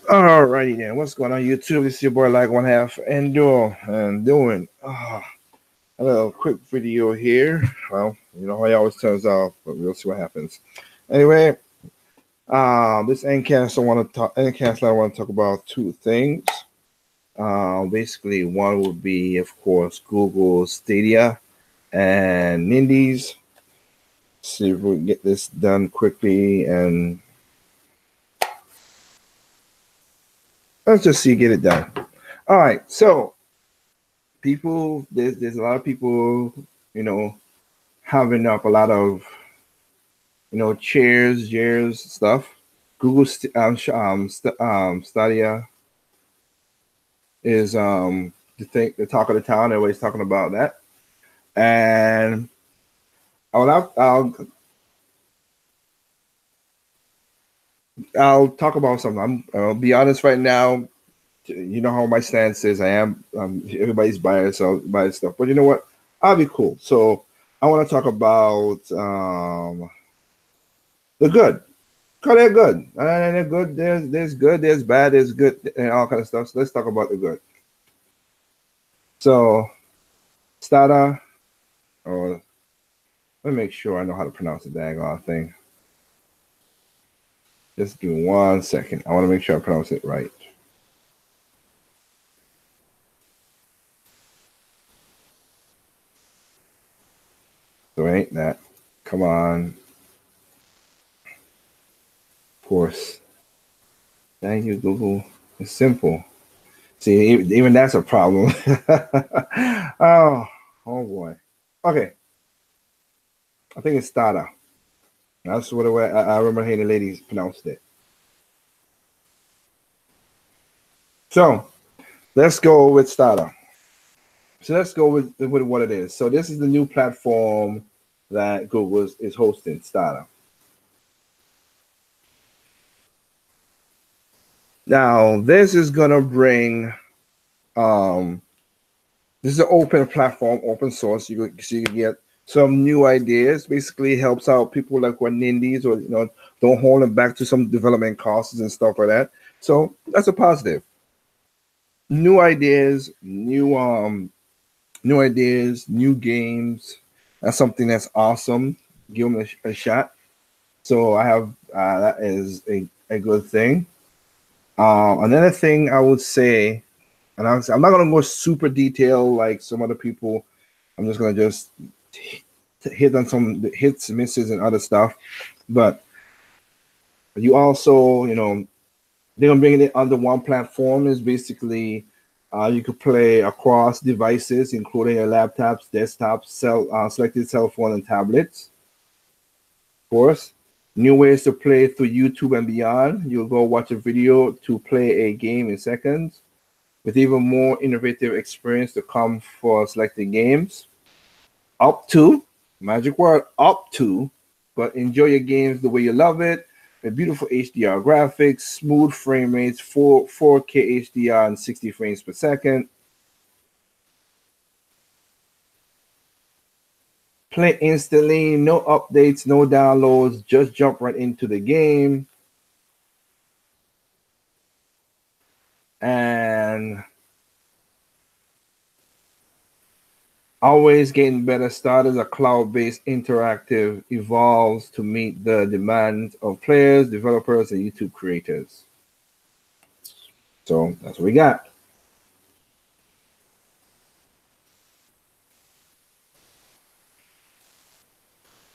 Alrighty then, what's going on YouTube? This is your boy like one half and doing a little quick video here. Well, you know how it always turns out, but we'll see what happens. Anyway, this endcast I want to talk about two things. Basically, one would be, of course, Google Stadia and Nindies. See if we can get this done quickly, and let's just see, get it done. All right, so people, there's a lot of people, having up a lot of, chairs, stuff. Google Stadia is the talk of the town. Everybody's talking about that, and I'll talk about something. I'll be honest right now. You know how my stance is. I am. Everybody's buying stuff, but you know what? I'll be cool. So I want to talk about the good. Cause they're good. And they're good. There's good. There's bad. There's good, and all kind of stuff. So let's talk about the good. So Stadia, or let me make sure I know how to pronounce the daggone thing. Just give me 1 second. I want to make sure I pronounce it right. So it ain't that. Come on. Of course. Thank you, Google. It's simple. See, even that's a problem. oh boy. Okay. I think it's Stadia. That's what I remember hearing the ladies pronounced it. So let's go with Stadia. So let's go with what it is. So this is the new platform that Google is hosting, Stadia. Now this is gonna bring this is an open platform, open source. You can get some new ideas. Basically helps out people like who are nindies, or don't hold them back to some development costs and stuff like that. So that's a positive. New ideas, new games. That's something that's awesome. Give them a shot. So I have that is a good thing. Another thing I would say, and I'm not gonna go super detailed like some other people. I'm just gonna just hit on some hits, misses, and other stuff. But you also, they're gonna bring it under one platform. Is basically you could play across devices, including your laptops, desktops, selected cell phone, and tablets. Of course, new ways to play through YouTube and beyond. You'll go watch a video to play a game in seconds, with even more innovative experience to come for selected games. Up to, magic word, up to, but enjoy your games the way you love it. With beautiful HDR graphics, smooth frame rates, 4K HDR and 60 frames per second. Play instantly, no updates, no downloads, just jump right into the game. And always getting better. Starters, a cloud-based interactive, evolves to meet the demands of players, developers, and YouTube creators. So that's what we got.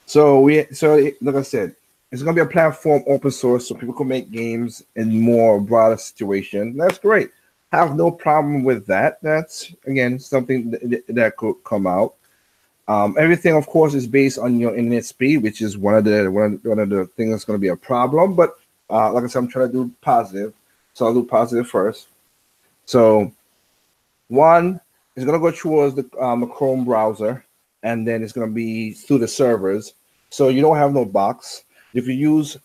So like I said, it's gonna be a platform, open source, so people can make games in more broader situation. That's great. Have no problem with that. That's again something that could come out. Everything, of course, is based on your internet speed, which is one of the things that's going to be a problem. But like I said, I'm trying to do positive, so I'll do positive first. So one is going to go towards the Chrome browser, and then it's going to be through the servers. So you don't have no box. If you use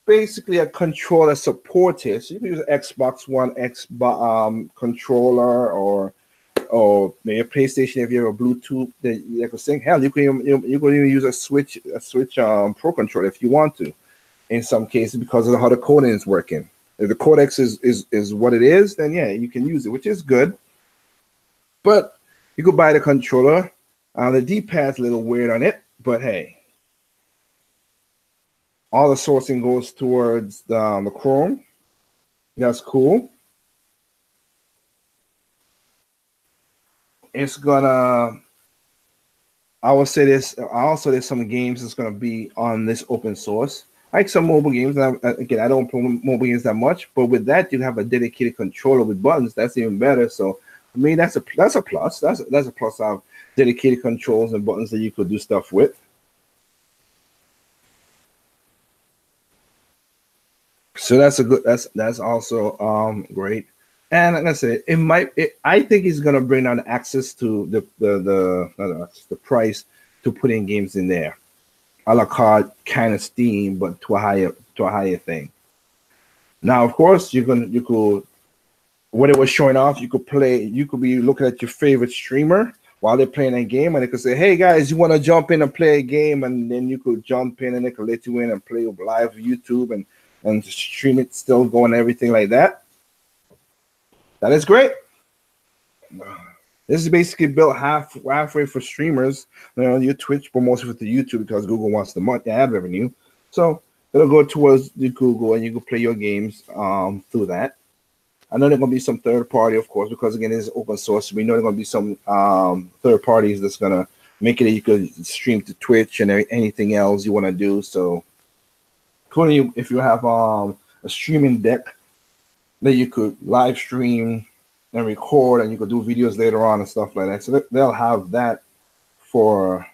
basically a controller supported, so you can use an Xbox One controller, or maybe a PlayStation if you have a Bluetooth that you can sync. Hell, you can even use a Switch Pro controller if you want to. In some cases, because of how the coding is working, If the codex is what it is, then yeah, you can use it, which is good. But you could buy the controller. The D-pad's a little weird on it, but hey, all the sourcing goes towards the Chrome. That's cool. It's gonna. I will say this. Also, there's some games that's gonna be on this open source. Like some mobile games. Again, I don't play mobile games that much, but with that, you have a dedicated controller with buttons. That's even better. So, I mean, that's a plus. That's a plus of dedicated controls and buttons that you could do stuff with. So that's a good. That's also great. And like I said, I think it's gonna bring down access to the price to put in games in there, a la carte kind of Steam, but to a higher thing. Now, of course, you could when it was showing off, you could be looking at your favorite streamer while they're playing a game, and they could say, "Hey guys, you want to jump in and play a game?" And then you could jump in, and they could let you in and play live YouTube and stream it still going, everything like that. That is great. This is basically built halfway for streamers. You know, your Twitch, but mostly for the YouTube because Google wants the ad revenue. So it'll go towards the Google, and you can play your games through that. I know there's gonna be some third party, of course, because again, it's open source. We know there's gonna be some third parties that's gonna make it that you could stream to Twitch and anything else you want to do. So, including if you have a streaming deck that you could live stream and record, and you could do videos later on and stuff like that. So they'll have that for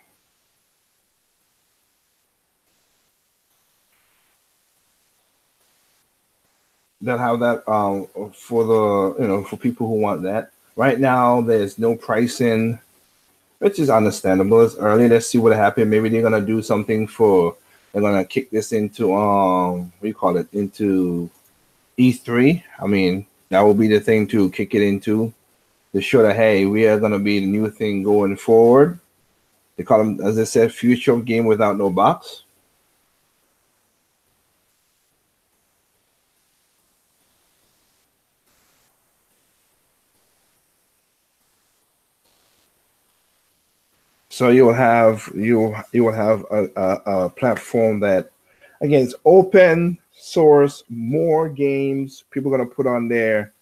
for the for people who want that. Right now, there's no pricing, which is understandable. It's early. Let's see what happens. Maybe they're gonna do something they're gonna kick this into what do you call it, into E3. I mean, that will be the thing to kick it into, to show that, hey, we are going to be the new thing going forward. They call them, as I said, future of game without no box. So you will have a platform that, again, it's open source, more games people are going to put on there.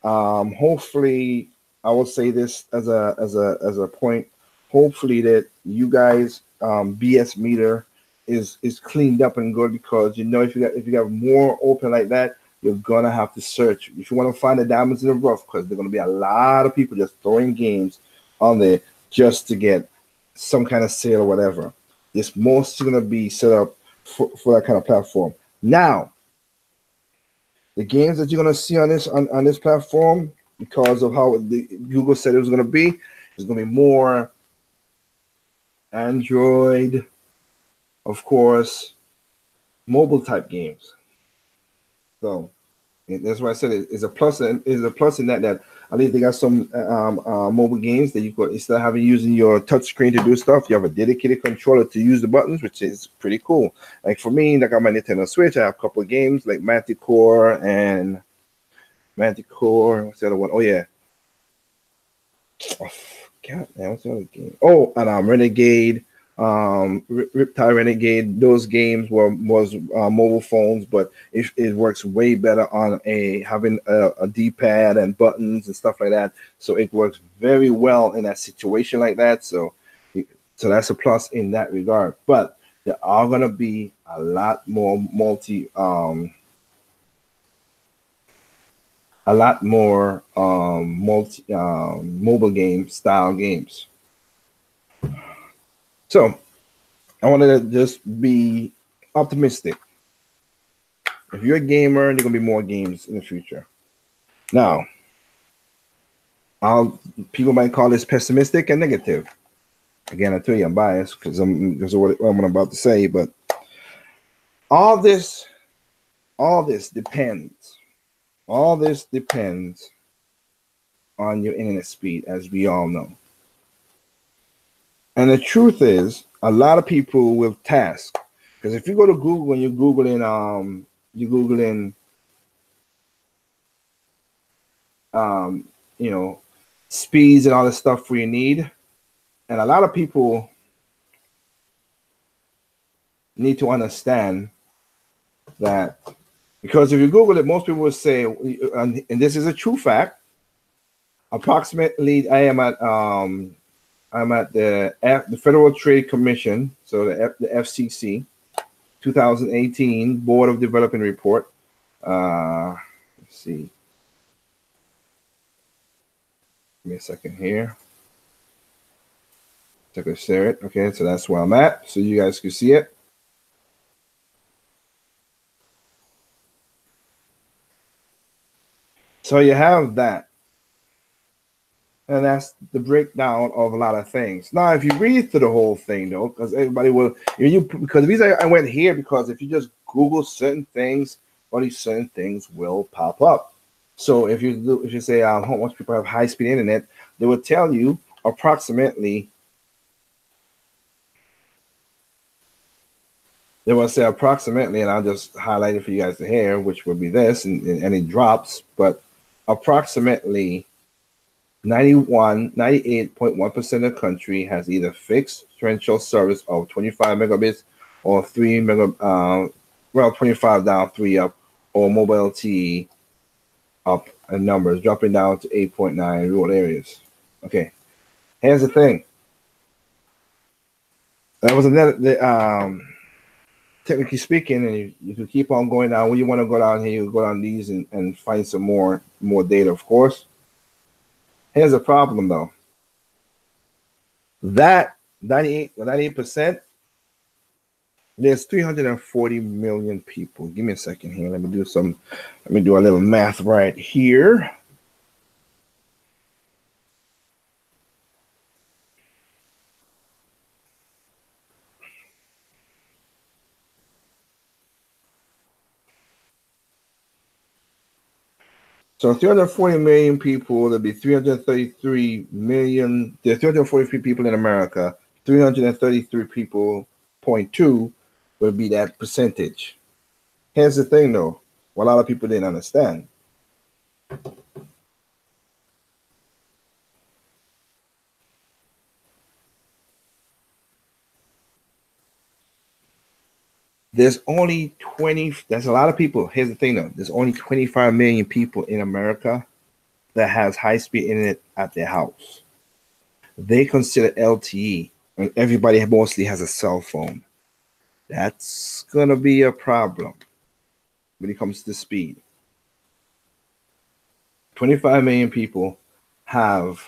Hopefully, I will say this as a point. Hopefully that you guys BS meter is cleaned up and good, because if you got more open like that, you're gonna have to search if you want to find the diamonds in the rough, because there's gonna be a lot of people just throwing games on there just to get some kind of sale or whatever. It's mostly gonna be set up for that kind of platform. Now, the games that you're gonna see on this platform, because of how Google said it was gonna be, there's gonna be more Android, of course, mobile type games. So that's why I said it's a plus. Is a plus in that at least they got some mobile games that you could, instead of having using your touch screen to do stuff, you have a dedicated controller to use the buttons, which is pretty cool. Like for me, like on my Nintendo Switch, I have a couple of games like Manticore. What's the other one? Oh yeah. Oh, God, man, what's the other game? Oh, and Renegade, Riptide Renegade. Those games was mobile phones, but it works way better on having a D-pad and buttons and stuff like that. So it works very well in that situation like that. So that's a plus in that regard. But there are gonna be a lot more mobile game style games. So I wanted to just be optimistic. If you're a gamer, there are gonna be more games in the future. Now, people might call this pessimistic and negative. Again, I tell you I'm biased because of what I'm about to say, but all this depends. All this depends on your internet speed, as we all know. And the truth is, a lot of people will task, because if you go to Google and you're Googling um, you know, speeds and all the stuff we need. And a lot of people need to understand that, because if you Google it, most people will say, and this is a true fact. Approximately, I'm at the Federal Trade Commission, so the FCC, 2018 Board of Development Report. Let's see. Give me a second here. So I can share it. Okay, so that's where I'm at, so you guys can see it. So you have that. And that's the breakdown of a lot of things. Now, if you read through the whole thing, though, because everybody will, because the reason I went here, because if you just Google certain things, all these certain things will pop up. So if you say how much people have high speed internet, they will tell you approximately. They will say approximately, and I'll just highlight it for you guys to hear, which will be this, and it drops, but approximately 98.1% of the country has either fixed torrential service of 25 megabits or 25 down, 3 up, or mobile LTE up, and numbers dropping down to 8.9 rural areas. Okay, here's the thing. That was another, technically speaking, and you can keep on going down. When you want to go down here, you go down these and find some more data, of course. Here's the problem, though. That 98%, there's 340 million people. Give me a second here. Let me do a little math right here. So 340 million people, there'll be 333 million. There are 343 people in America. 333 people, 0.2 would be that percentage. Here's the thing, though, what a lot of people didn't understand. There's only 20, that's a lot of people. Here's the thing, though, there's only 25 million people in America that has high-speed internet at their house. They consider LTE, and everybody mostly has a cell phone. That's going to be a problem when it comes to speed. 25 million people have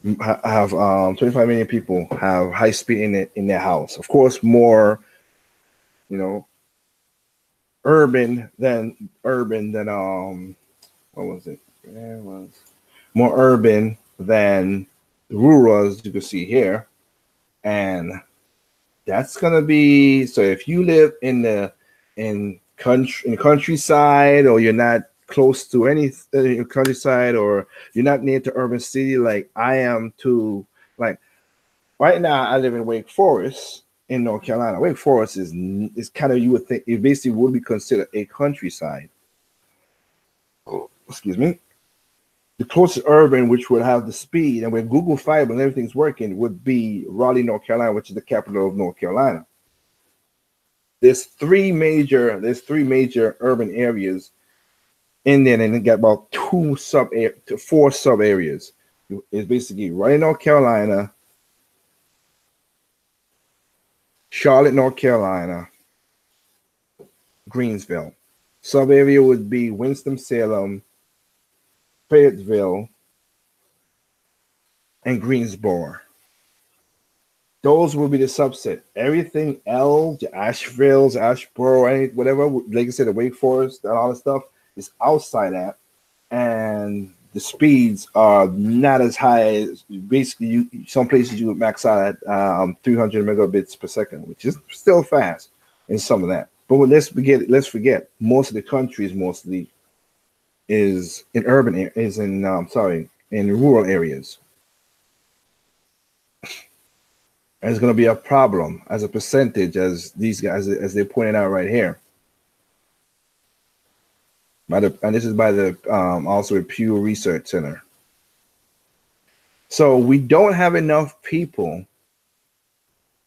25 million people have high speed internet in their house. Of course, more, urban than what was it? Yeah, it was more urban than rural, as you can see here, and that's gonna be, so if you live in countryside, or you're not close to any countryside, or you're not near to urban city like I am, to, like, right now I live in Wake Forest in North Carolina. Wake Forest is kind of, you would think it basically would be considered a countryside. Oh, excuse me. The closest urban, which would have the speed and where Google Fiber and everything's working, would be Raleigh, North Carolina, which is the capital of North Carolina. There's three major urban areas in there, and they got about 4 sub areas. It's basically Raleigh, North Carolina, Charlotte, North Carolina, Greensville. Sub area would be Winston-Salem, Fayetteville, and Greensboro. Those will be the subset. Everything else, the Asheville's, Asheboro, whatever, like I said, the Wake Forest, and all that stuff is outside that, and the speeds are not as high as, basically, some places you would max out at 300 megabits per second, which is still fast in some of that. But let's forget, most of the country is mostly in rural areas. And it's going to be a problem as a percentage, as these guys, as they're pointing out right here. and this is by the also a Pew Research Center. So we don't have enough people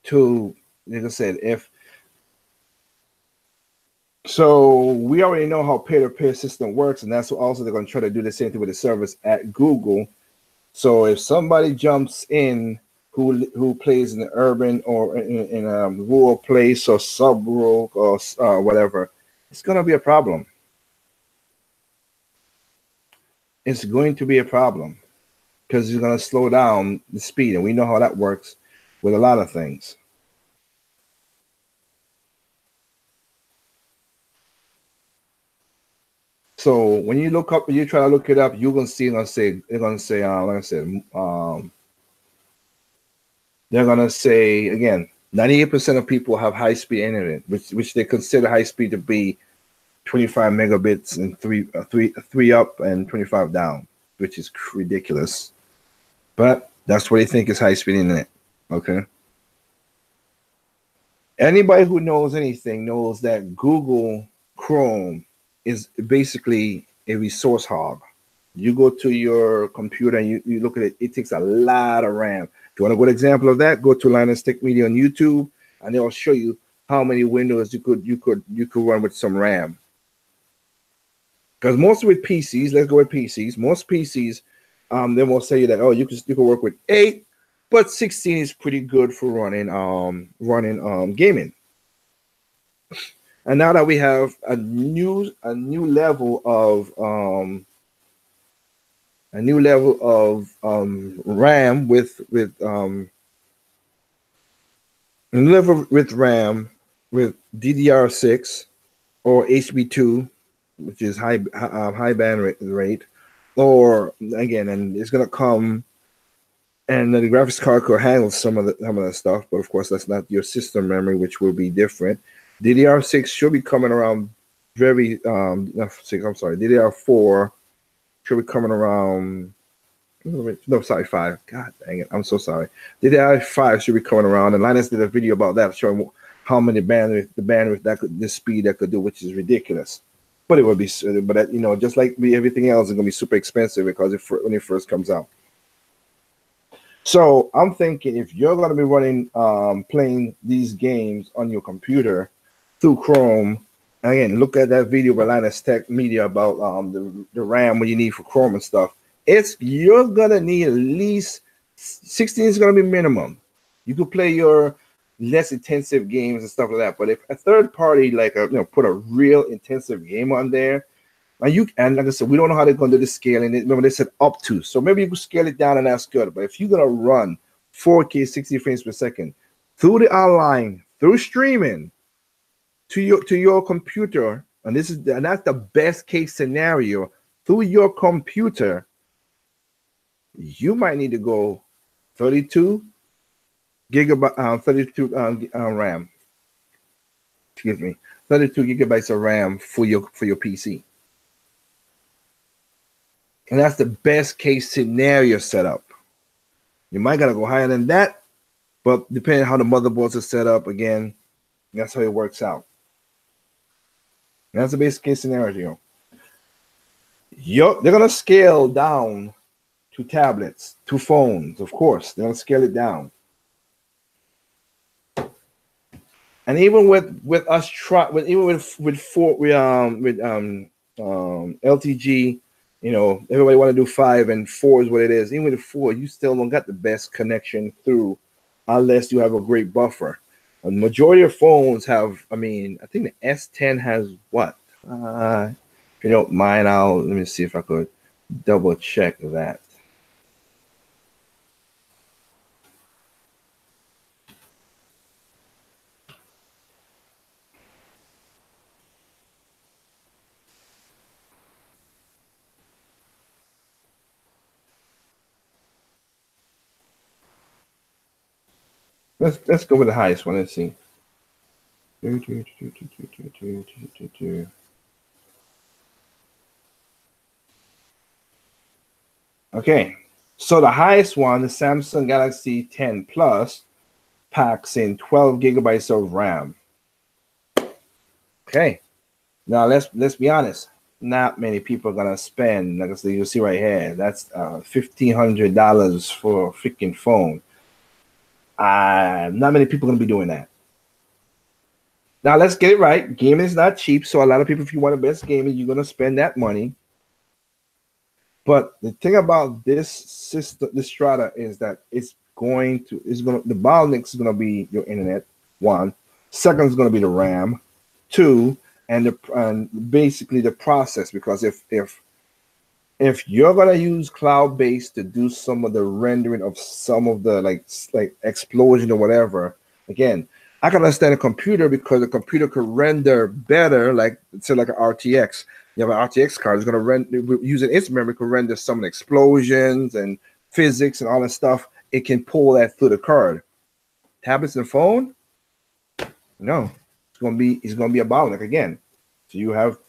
to, like I said, if so, we already know how peer-to-peer system works, and that's what also they're going to try to do the same thing with the service at Google. So if somebody jumps in who plays in the urban or in a rural place or sub-rural or whatever, it's going to be a problem. It's going to be a problem because it's going to slow down the speed, and we know how that works with a lot of things. So when you look up, you try to look it up, you're gonna see, they're gonna say, like I said, they're gonna say again, 98% of people have high-speed internet, which they consider high speed to be 25 megabits and three up and 25 down, which is ridiculous. But that's what they think is high-speed internet. Okay. Anybody who knows anything knows that Google Chrome is basically a resource hog. You go to your computer and you look at it, it takes a lot of RAM. If you want a good example of that, go to Linus Tech Media on YouTube and they'll show you how many windows you could run with some RAM. Because most with PCs, let's go with PCs, most PCs, they will say that, oh, you can work with 8, but 16 is pretty good for running gaming. And now that we have a new level of RAM with DDR6 or HB2, which is high bandwidth rate, or again, and it's gonna come, and the graphics card could handle some of that stuff, but of course that's not your system memory, which will be different. DDR6 should be coming around DDR4 should be coming around. No, sorry, 5. God dang it, I'm so sorry. DDR5 should be coming around, and Linus did a video about that, showing how many the speed that could do, which is ridiculous. But it would be, but just like everything else, it's gonna be super expensive because when it first comes out. So I'm thinking if you're gonna be running, playing these games on your computer through Chrome, again, look at that video by Linus Tech Media about the RAM what you need for Chrome and stuff. You're gonna need at least 16 is gonna be minimum. You could play your less intensive games and stuff like that, but if a third party put a real intensive game on there, and like I said, we don't know how they're gonna do the scaling. Remember they said up to, so maybe you can scale it down and that's good. But if you're gonna run 4K 60 frames per second through the online, through streaming to your computer, and that's the best case scenario, through your computer, you might need to go 32 gigabyte, 32 RAM. Excuse me, 32 gigabytes of RAM for your PC, and that's the best case scenario setup. You might gotta go higher than that, but depending on how the motherboards are set up, again, that's how it works out. And that's the best case scenario. They're gonna scale down to tablets, to phones, of course. They're gonna scale it down. And even with us LTG, everybody want to do 5 and 4 is what it is. Even with 4, you still don't got the best connection through, unless you have a great buffer. A majority of phones have. I think the S10 has what? If you don't mind, let me see if I could double check that. Let's go with the highest one. Let's see. Okay, so the highest one, the Samsung Galaxy 10 Plus, packs in 12 gigabytes of RAM. Okay, now let's be honest. not many people are gonna spend. Like I said, you see right here, that's $1,500 for a freaking phone. Not many people are gonna be doing that. Now let's get it right. Gaming is not cheap, so a lot of people, if you want the best gaming, you're gonna spend that money. But the thing about this system, this Strata, is that the bottleneck is gonna be your internet. One, second is gonna be the RAM. Two, and basically the process, because if you're gonna use cloud-based to do some of the rendering of some of the like explosion or whatever, again, I can understand a computer because the computer could render better, like say like an RTX. You have an RTX card, it's gonna render using its memory, could render some of the explosions and physics and all that stuff. It can pull that through the card. Tablets and phone, no, it's gonna be a bottleneck again. So you have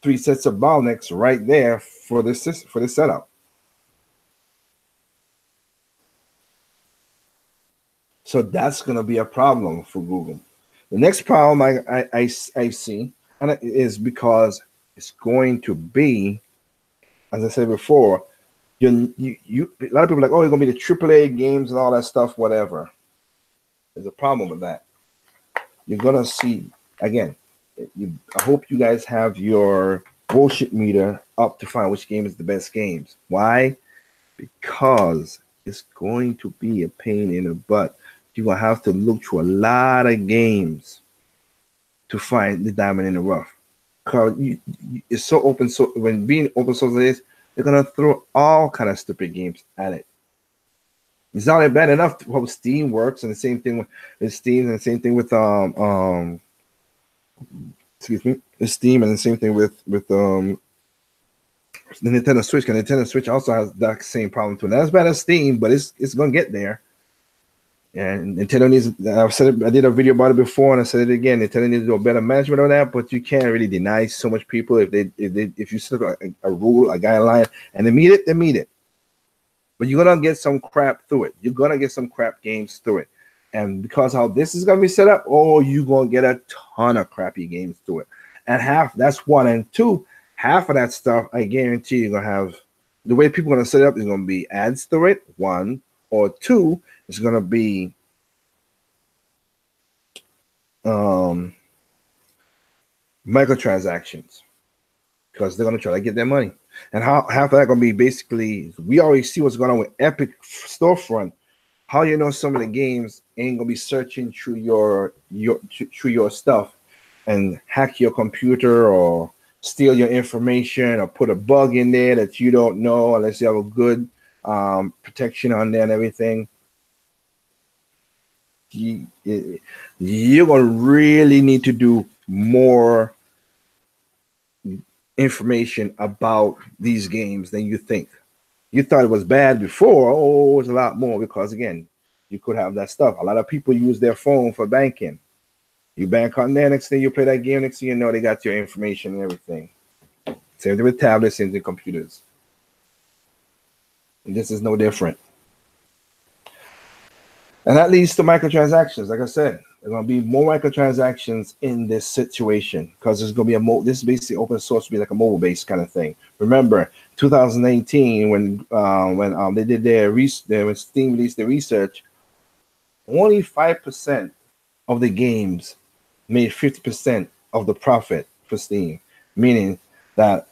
3 sets of bottlenecks right there for this setup. So that's going to be a problem for Google. The next problem I see, and it is because it's going to be, as I said before, a lot of people are like, oh, it's going to be the AAA games and all that stuff, whatever. There's a problem with that. You're going to see, again, I hope you guys have your bullshit meter up to find which game is the best games. Why? Because it's going to be a pain in the butt. You're going to have to look through a lot of games to find the diamond in the rough. Because it's so open. So when being open source is, they're going to throw all kind of stupid games at it. It's not bad enough how Steam works, and the same thing with Steam, and the same thing with Steam, and the same thing with the Nintendo Switch. Because Nintendo Switch also has that same problem too. Not as bad as Steam, but it's gonna get there. And Nintendo needs. I've said it. I did a video about it before, and I said it again. Nintendo needs to do a better management of that. But you can't really deny so much people if you set up a rule, a guideline, and they meet it, they meet it. But you're gonna get some crap through it. You're gonna get some crap games through it. And because how this is gonna be set up, you're gonna get a ton of crappy games through it. And that's one. And two, half of that stuff, I guarantee you're gonna have the way people are gonna set it up is gonna be ads through it, one, or two, it's gonna be microtransactions. Because they're gonna try to get their money. And half of that gonna be basically, we already see what's going on with Epic Storefront. How you know some of the games ain't gonna be searching through your stuff and hack your computer or steal your information or put a bug in there that you don't know unless you have a good protection on there and everything. You're gonna really need to do more information about these games than you think. You thought it was bad before. It's a lot more, because again, you could have that stuff. A lot of people use their phone for banking. You bank on there, next thing you play that game, next thing you know, they got your information and everything. Same thing with tablets, same thing with computers. And this is no different. And that leads to microtransactions. Like I said, there's going to be more microtransactions in this situation, because there's going to be this is basically open source, to be like a mobile-based kind of thing. Remember, 2018, when they did when Steam released their research, only 5% of the games made 50% of the profit for Steam, meaning that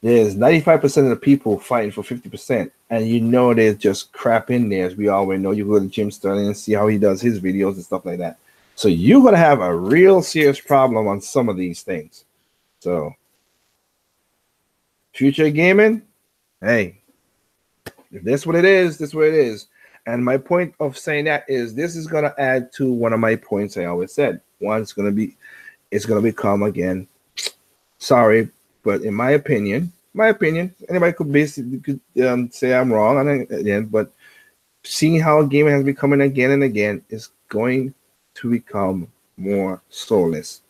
there's 95% of the people fighting for 50%, and there's just crap in there. As we already know, you go to Jim Sterling and see how he does his videos and stuff like that. So you're going to have a real serious problem on some of these things. So future gaming, hey, if that's what it is, that's what it is. And my point of saying that is, this is going to add to one of my points I always said. One, it's going to become, again, sorry, but in my opinion, anybody could basically say I'm wrong, but seeing how gaming has been coming again and again, is going to become more soulless.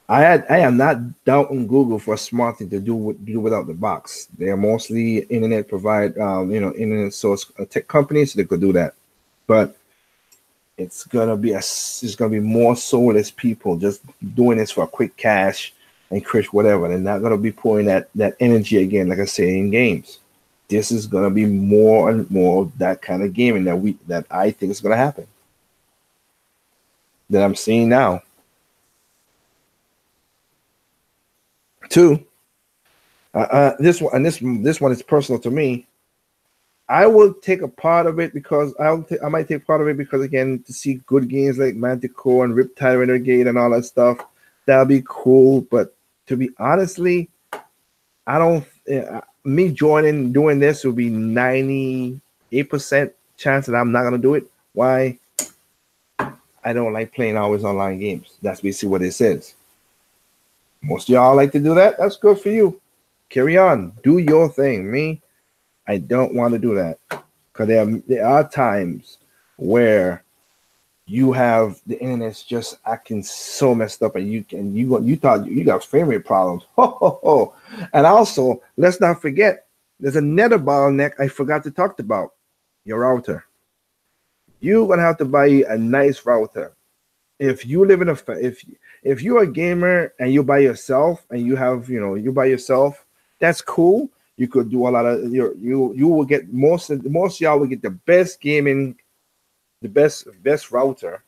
I am not doubting Google for a smart thing to do without the box. They are mostly internet internet source tech companies, so they could do that. But it's gonna be more soulless people just doing this for a quick cash, and crash whatever. They're not gonna be pouring that energy again, like I say in games. This is gonna be more and more of that kind of gaming that I think is gonna happen. That I'm seeing now. Two, this one is personal to me. I will take a part of it because I might take part of it because again to see good games like Manticore and Riptide Renegade and all that stuff, that'll be cool. But to be honestly, I don't. Me joining doing this will be 98% chance that I'm not gonna do it. Why? I don't like playing always online games. That's basically what it says. Most of y'all like to do that. That's good for you. Carry on. Do your thing. Me, I don't want to do that because there are times where you have the internet's just acting so messed up, and you thought you got family problems. Ho ho ho! And also, let's not forget, there's another bottleneck I forgot to talk about. Your router. You're gonna have to buy a nice router. If you live in a if you're a gamer and you by yourself and you by yourself, that's cool. You could do a lot of you will get most of y'all will get the best gaming, the best router,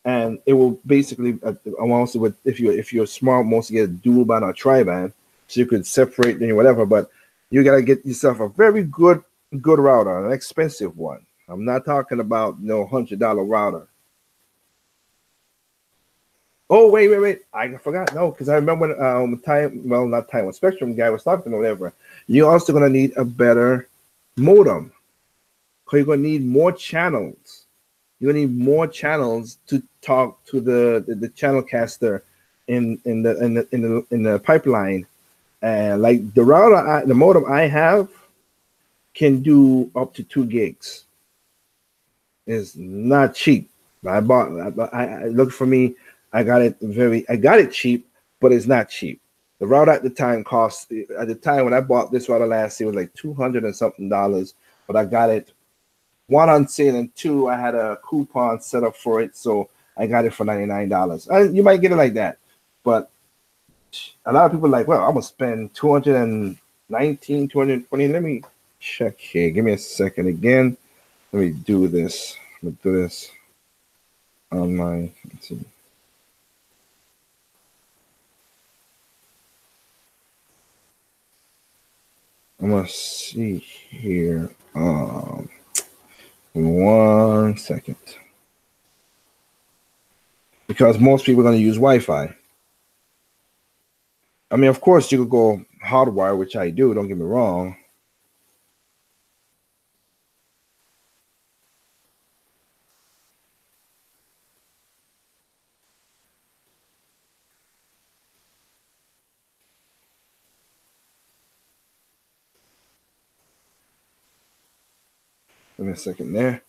and it will basically also with if you're smart, mostly get a dual band or tri band, so you could separate and whatever. But you gotta get yourself a very good router, an expensive one. I'm not talking about $100 router. Oh wait! I forgot. No, because I remember not time when Spectrum guy was talking or whatever. You're also gonna need a better modem. Because you're gonna need more channels. You're gonna need more channels to talk to the channel caster in the pipeline. And like the modem I have can do up to 2 gigs. It's not cheap. I look for me. I got it cheap, but it's not cheap. The router at the time when I bought this router last year was like $200 and something, but I got it one on sale, and two, I had a coupon set up for it, so I got it for $99. You might get it like that, but a lot of people are like, well, I'm gonna spend 219, 220. Let me check here. Give me a second again. Let me do this. Let me do this online. Let's see. I'm gonna see here. 1 second. Because most people are gonna use Wi-Fi. I mean, of course, you could go hardwire, which I do. Don't get me wrong. Give me a second there.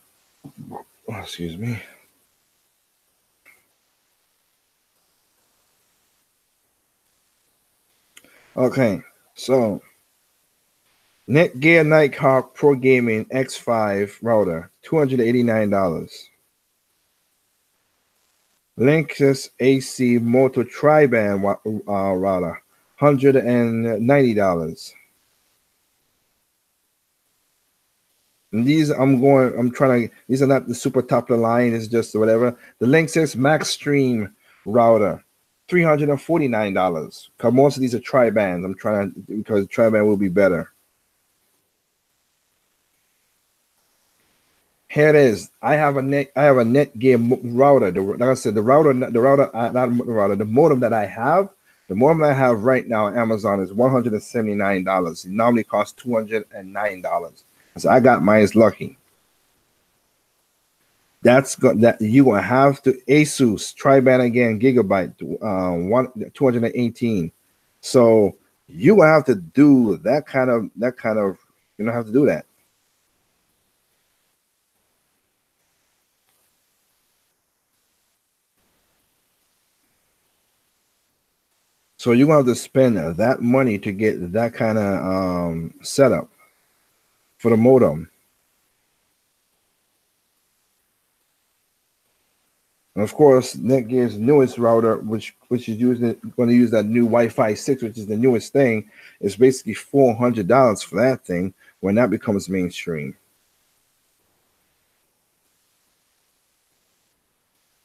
Oh, excuse me. Okay, so Netgear Nighthawk Pro Gaming X5 router, $289. Linksys AC Moto Tri-Band router, $190. And these these are not the super top of the line, it's just whatever. The Linksys Max Stream router, $349. Because most of these are tri-bands. Because tri-band will be better. Here it is. I have a Netgear router. Like I said, the modem that I have, right now on Amazon is $179. It normally costs $209. So I got mine lucky. That you gonna have to Asus tri-band again, gigabyte, 218. So you will have to do that kind of you don't have to do that. So you're gonna have to spend that money to get that kind of setup for the modem. And of course, Netgear's newest router, which is using going to use that new Wi-Fi 6, which is the newest thing, is basically $400 for that thing when that becomes mainstream.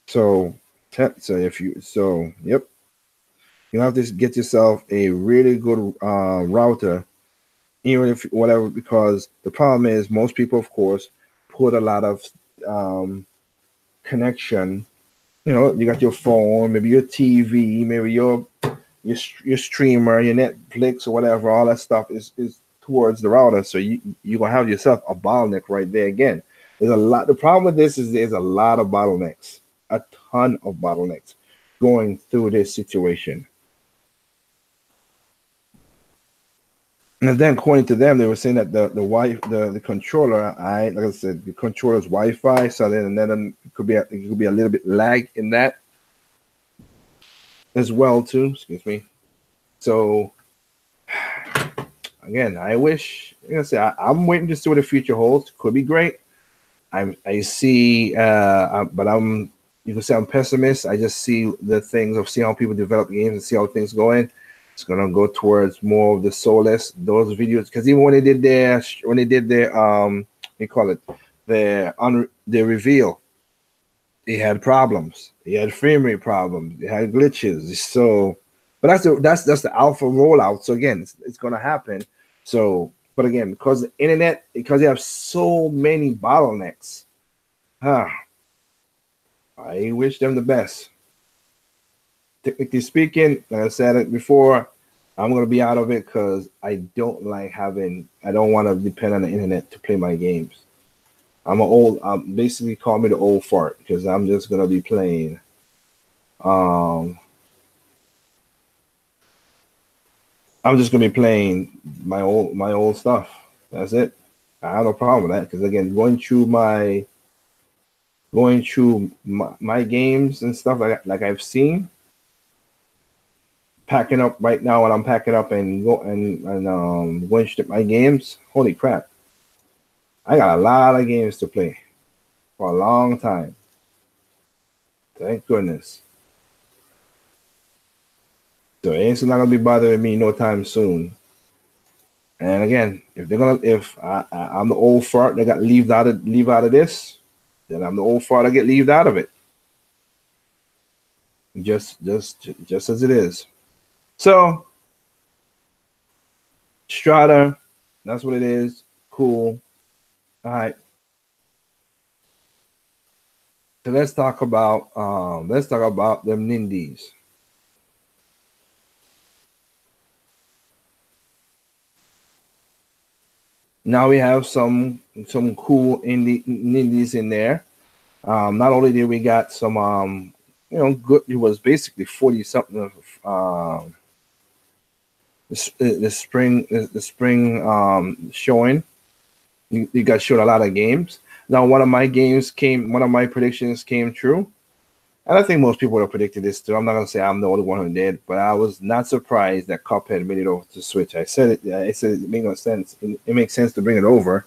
So, yep, you have to get yourself a really good router, even if whatever, because the problem is most people, of course, put a lot of connection. You know, you got your phone, maybe your TV, maybe your streamer, your Netflix or whatever. All that stuff is towards the router, so you're gonna have yourself a bottleneck right there again. There's a lot. The problem with this is there's a lot of bottlenecks, a ton of bottlenecks going through this situation. And then, according to them, they were saying that the controller, like I said, the controller's Wi-Fi. So then it could be a little bit lag in that as well too. Excuse me. So again, I wish. Like I said, I'm waiting to see what the future holds. Could be great. I see, but you can say I'm pessimist. I just see the things of see how people develop games and see how things going. It's gonna go towards more of the soulless those videos, because even when they did their they call it their reveal, they had problems. They had frame rate problems. They had glitches. So, but that's the alpha rollout. So again, it's gonna happen. So, but again, because the internet, because they have so many bottlenecks, I wish them the best. Technically speaking, like I said it before, I'm gonna be out of it because I don't want to depend on the internet to play my games. Basically call me the old fart because I'm just gonna be playing. I'm just gonna be playing my old stuff. That's it. I have no problem with that because again, going through my games and stuff like I've seen. Packing up right now when I'm packing up and going to my games. Holy crap! I got a lot of games to play for a long time. Thank goodness. So it's not gonna be bothering me no time soon. And again, if I'm the old fart that got leave out of this, then I'm the old fart that get leaved out of it. Just as it is. So Strata, that's what it is. Cool. All right. So let's talk about them nindies. Now we have some cool nindies in there. Not only did we got some good, it was basically 40 something of the spring showing. You got showed a lot of games. Now one of my predictions came true. And I think most people would have predicted this too. I'm not gonna say I'm the only one who did, but I was not surprised that Cuphead made it over to Switch. I said it. I said it makes no sense. It makes sense to bring it over.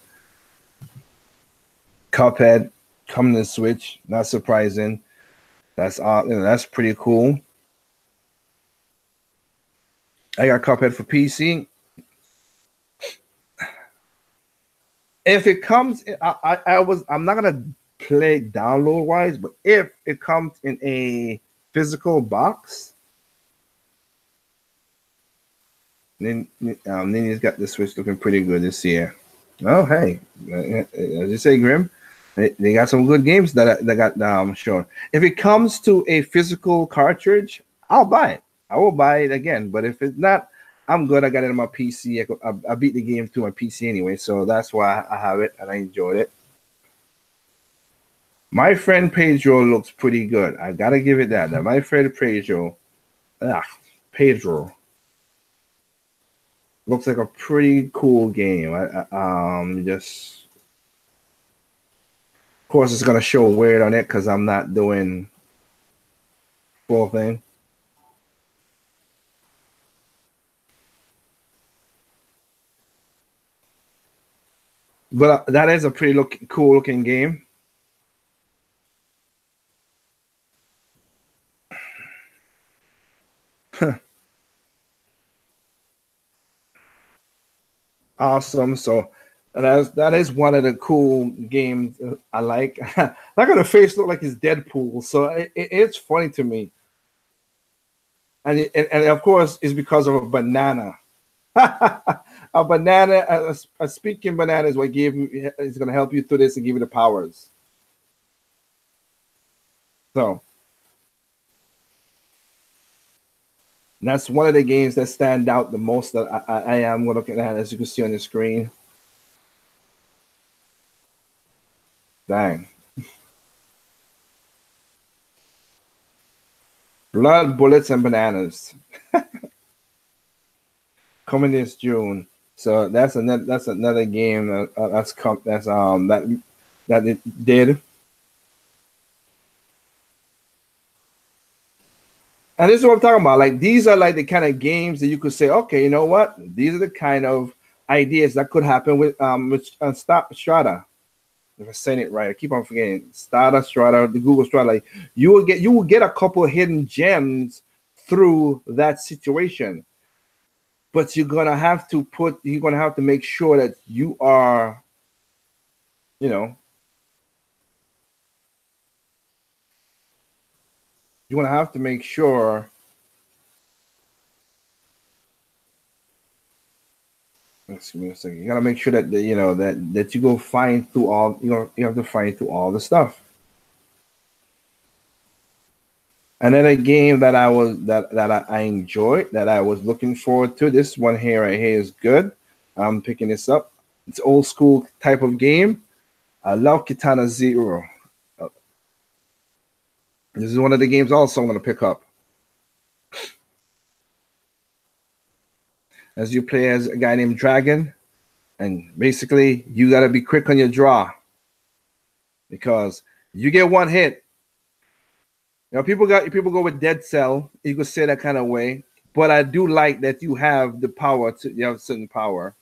Cuphead coming to Switch, not surprising. That's pretty cool. I got Cuphead for PC. If it comes, I'm not gonna play download wise, but if it comes in a physical box, then Ninja's got the Switch looking pretty good this year. Oh, hey, as you say, Grim, they got some good games that got shown. If it comes to a physical cartridge, I'll buy it. I will buy it again. But if it's not, I'm good. I got it on my PC. I beat the game to my PC anyway, so that's why I have it and I enjoyed it. My friend Pedro looks pretty good. I gotta give it that. My friend Pedro looks like a pretty cool game. Just of course it's gonna show weird on it because I'm not doing full thing. But that is a pretty cool looking game. Awesome. So that is one of the cool games I like. Like on the face look like it's Deadpool, so it's funny to me. And of course it's because of a banana. A banana, a speaking banana is what gave you is going to help you through this and give you the powers. So that's one of the games that stand out the most that I am looking at, as you can see on the screen. Dang. Blood, bullets, and bananas coming this June. So that's another game that it did. And this is what I'm talking about. Like these are like the kind of games that you could say, okay, you know what? These are the kind of ideas that could happen with Strata. If I saying it right, I keep on forgetting. Strata, the Google Strata. Like you will get a couple of hidden gems through that situation. But you're gonna have to make sure that you are, you know, you're gonna have to make sure. Excuse me a second. You gotta make sure that that you go find through all you have to find through all the stuff. Another game that I enjoyed that I was looking forward to. This one here right here is good. I'm picking this up. It's old school type of game. I love Katana Zero. Uh, This is one of the games also I'm gonna pick up. As you play as a guy named Dragon, and basically you gotta be quick on your draw because you get one hit. People go with Dead Cell. You could say that kind of way, but I do like that you have the power to you have certain power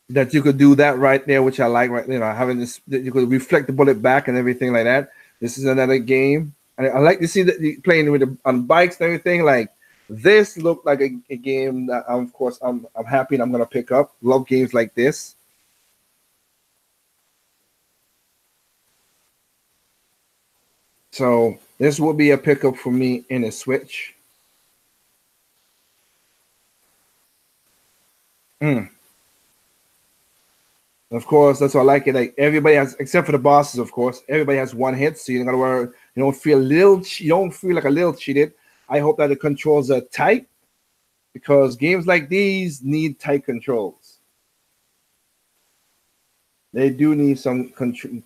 that you could do that right there, which I like. Right, having this that you could reflect the bullet back and everything like that. This is another game, and I like to see that you playing with on bikes and everything. Like this looked like a game that of course I'm happy and I'm gonna pick up. Love games like this. So this will be a pickup for me in a Switch. Mm. Of course, that's why I like it. Like everybody has, except for the bosses, of course, everybody has one hit, so you don't gotta worry. You don't feel like a little cheated. I hope that the controls are tight because games like these need tight controls. They do need some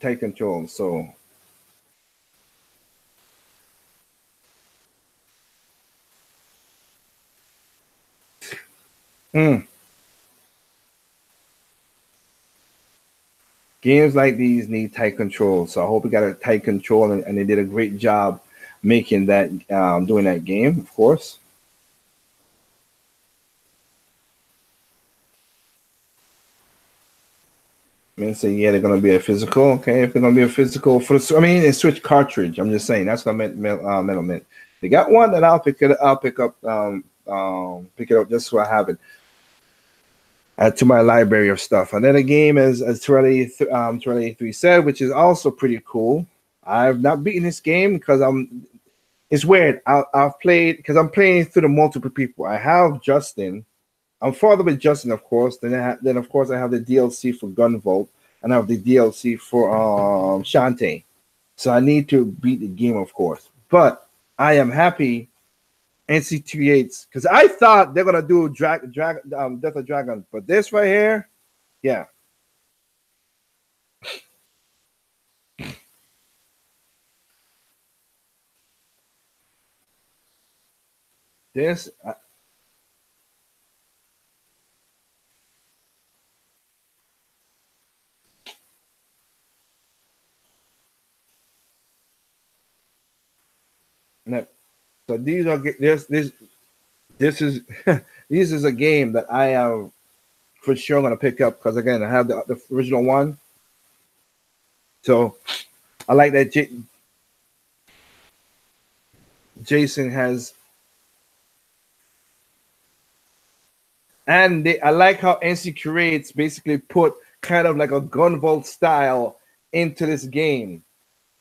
tight controls. So, mm, games like these need tight controls. So I hope we got a tight control, and they did a great job making that, doing that game, of course. I mean, say yeah, they're gonna be a physical. Okay, if they're gonna be a physical I mean, a Switch cartridge. I'm just saying that's what I meant. They got one that I'll pick it. I'll pick it up just so I have it. Add to my library of stuff. And then a game as 2083 said, which is also pretty cool. I've not beaten this game because It's weird. I've played because I'm playing through the multiple people. I have Justin. I'm farther with Justin, of course. Then of course I have the DLC for Gunvolt, and I have the DLC for Shantae. So I need to beat the game, of course. But I am happy NC38 because I thought they're gonna do Death of Dragon, but this right here, yeah, this no, so these are this is this is a game that I am for sure gonna pick up because again I have the original one, so I like that. Jason has, and I like how NC Creates basically put kind of like a gunvolt style into this game,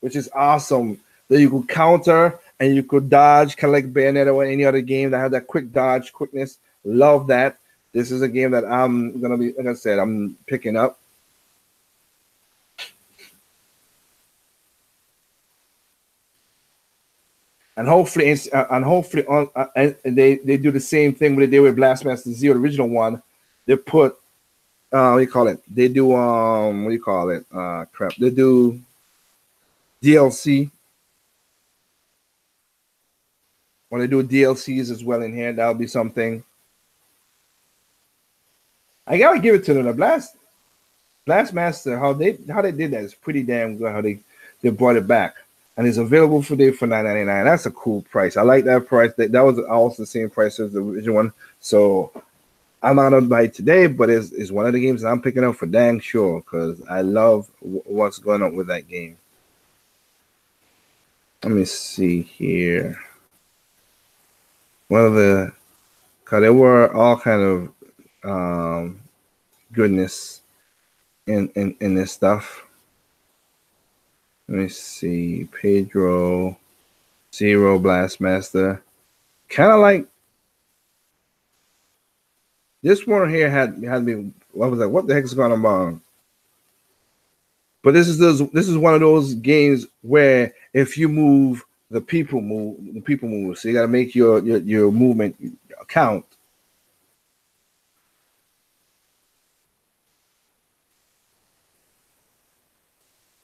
which is awesome. That you could counter and you could dodge, kind of like Bayonetta or any other game that had that quick dodge, quickness. Love that. This is a game that I'm gonna be, like I said, I'm picking up. And hopefully, on they do the same thing what they did with Blastmaster Zero, the original one. They put what do you call it? They do what do you call it? Crap. They do DLC. When they do DLCs as well in here, that'll be something. I gotta give it to them. The Blastmaster, how they did that is pretty damn good. How they brought it back. And it's available for $9.99. That's a cool price. I like that price. That was also the same price as the original one. So I'm not gonna buy it today, but it's one of the games that I'm picking up for dang sure because I love what's going on with that game. Let me see here. Cause there were all kind of goodness in this stuff. Let me see. Pedro, Zero, Blastmaster. Kind of like this one here had me. What was that? What the heck is going on? But this is one of those games where if you move, the people move. The people move. So you got to make your movement count.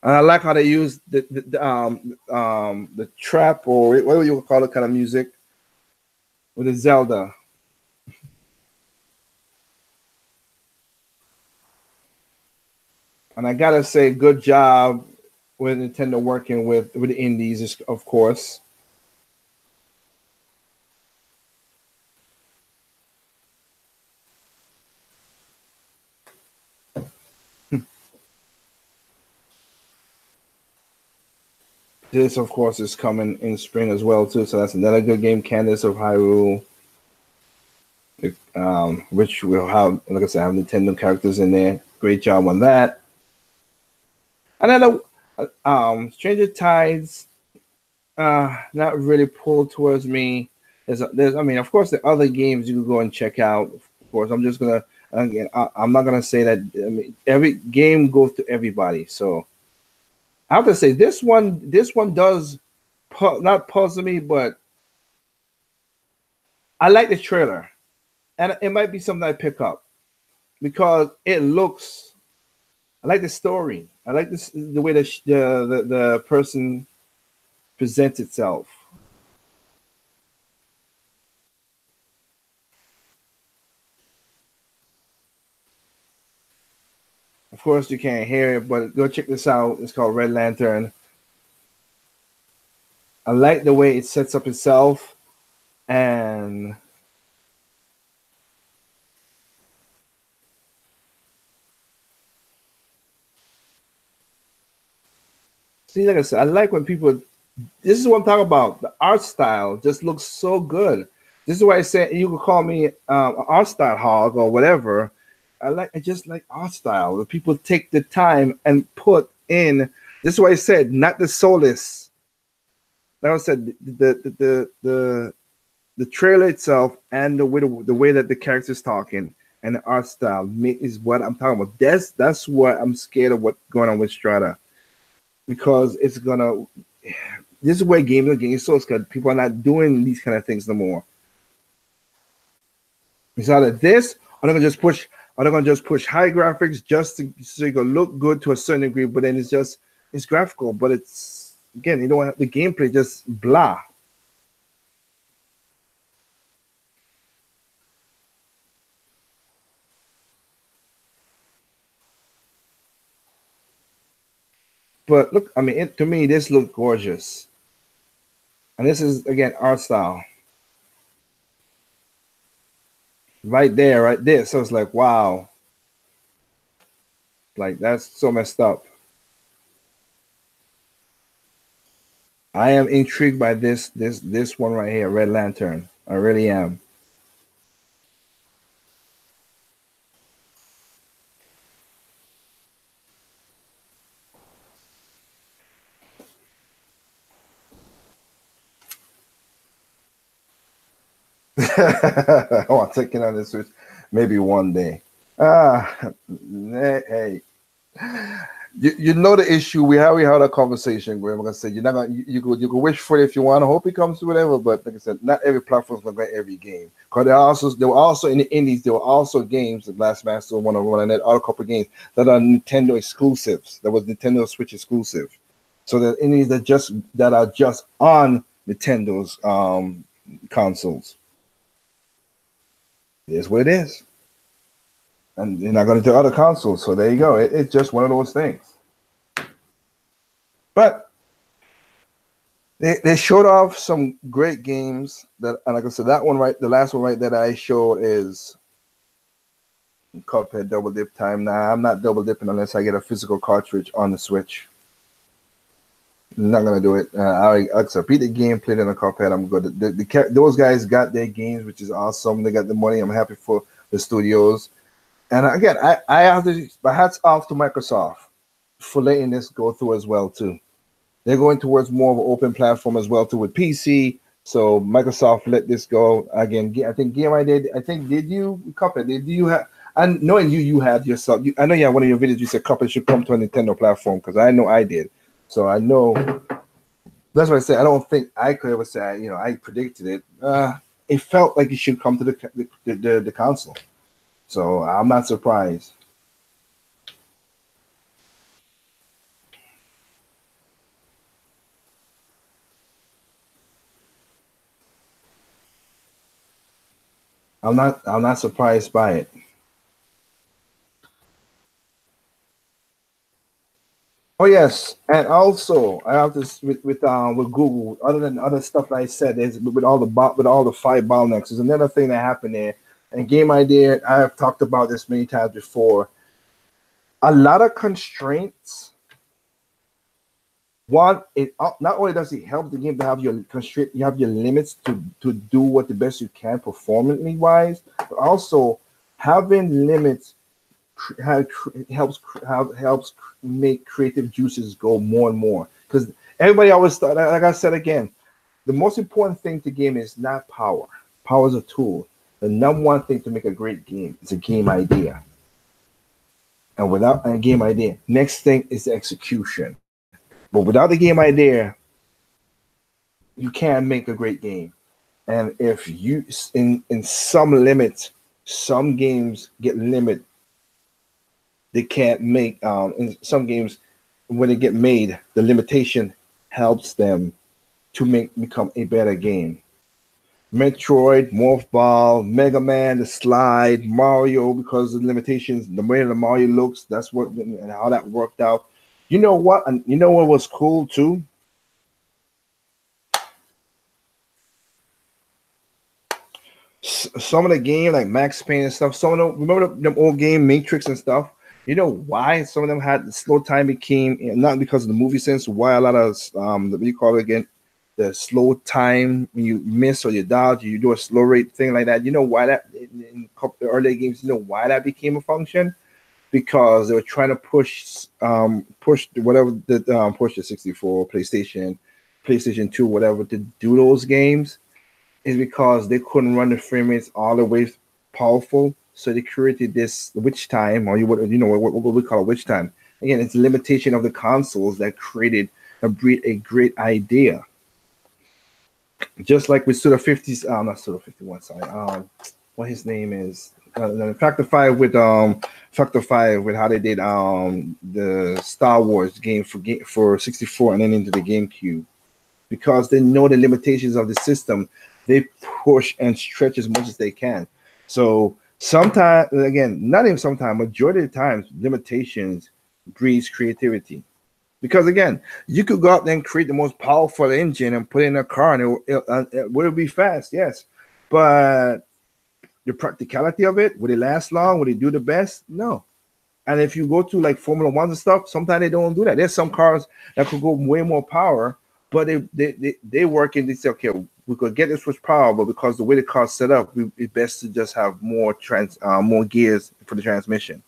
And I like how they use the trap or whatever you call it kind of music with the Zelda. And I gotta say, good job with Nintendo working with the indies, of course. This, of course, is coming in spring as well too. So that's another good game, Candace of Hyrule, which will have, like I said, have Nintendo characters in there. Great job on that. And then Stranger Tides, not really pulled towards me. I mean, of course, the other games you can go and check out. Of course, I'm just gonna again, I'm not gonna say that. I mean, every game goes to everybody. So I have to say this one does not puzzle me, but I like the trailer, and it might be something I pick up because it looks. I like the story. I like the way the person presents itself. Of course, you can't hear it, but go check this out. It's called Red Lantern. I like the way it sets up itself, and see, like I said, I like when people. This is what I'm talking about. The art style just looks so good. This is why I say you could call me an art style hog or whatever. I just like art style. The people take the time and put in. This is why I said not the soulless. Like I said, the trailer itself and the way that the characters talking and the art style is what I'm talking about. That's what I'm scared of what's going on with Strata because it's gonna. This is where gaming is so scared. People are not doing these kind of things no more. It's either this or they're gonna just push. Or they're gonna just push high graphics so you can look good to a certain degree, but then it's graphical, but it's again you don't have the gameplay just blah. But look, I mean, to me, this looks gorgeous, and this is again art style, right there, right there. So it's like, wow, like that's so messed up. I am intrigued by this one right here, Red Lantern. I really am. I want to take it on the Switch maybe one day. Ah, hey, you know the issue. We had a conversation where I'm gonna say you're not gonna you could wish for it if you want to hope it comes to whatever, but like I said, not every platform's gonna get every game. Because there were also in the indies there were also games, the Last Master one and that other couple of games that are Nintendo exclusives. That was Nintendo Switch exclusive. So the indies that are just on Nintendo's consoles. It is what it is. And you're not going to do other consoles. So there you go. It's just one of those things. But they showed off some great games that, and like I said, that one right, the last one right that I showed is Cuphead Double Dip time. Nah, I'm not double dipping unless I get a physical cartridge on the Switch. I'm not gonna do it. I beat the game, played in a Cuphead. I'm good. Those guys got their games, which is awesome. They got the money. I'm happy for the studios. And again, I have to, my hats off to Microsoft for letting this go through as well too. They're going towards more of an open platform as well too with PC. So Microsoft let this go again. I think Game I did. I think did you Cuphead? Did you have? And knowing you had yourself. I know you had one of your videos. You said Cuphead should come to a Nintendo platform because I know I did. So I know that's what I say. I don't think I could ever say I predicted it. It felt like it should come to the console. So I'm not surprised. I'm not surprised by it. Oh yes, and also I have this with Google. Other than other stuff that I said, is with all the five bottlenecks. There's another thing that happened there. And game idea, I have talked about this many times before. A lot of constraints. One, it not only does it help the game to have your constraint, you have your limits to do what the best you can performantly wise, but also having limits helps make creative juices go more and more. Because everybody always thought, like I said again, the most important thing to game is not power. Power is a tool. The number one thing to make a great game is a game idea. And without a game idea, next thing is the execution. But without the game idea, you can't make a great game. And if you in some limits, some games get limited. They can't make in some games when they get made, the limitation helps them to become a better game. Metroid, Morph Ball, Mega Man, the slide, Mario, because of the limitations, the way the Mario looks, that's what and how that worked out. You know what? And you know what was cool too? Some of the game like Max Payne and stuff. Some of them remember them old game Matrix and stuff. You know why some of them had the slow time became not because of the movie sense. Why a lot of what do you call it again? The slow time when you miss or you dodge, you do a slow rate thing like that. You know why that in early games? You know why that became a function? Because they were trying to push whatever the push the 64, PlayStation 2, whatever to do those games is because they couldn't run the frame rates all the way powerful. So they created this witch time, or what we call witch time. Again, it's a limitation of the consoles that created a great idea. Just like with Suda 50s, not Suda 51, sorry. What his name is. Factor 5 Factor 5 with how they did the Star Wars game for 64 and then into the GameCube. Because they know the limitations of the system, they push and stretch as much as they can. So sometimes, again, not even sometimes, majority of the times, limitations breeds creativity. Because again, you could go out there and create the most powerful engine and put it in a car, and it will be fast, yes. But the practicality of it, would it last long? Would it do the best? No. And if you go to like Formula Ones and stuff, sometimes they don't do that. There's some cars that could go way more power, but they work in. They say, okay, we could get this Switch power, but because the way the car's set up, it's best to just have more gears for the transmission,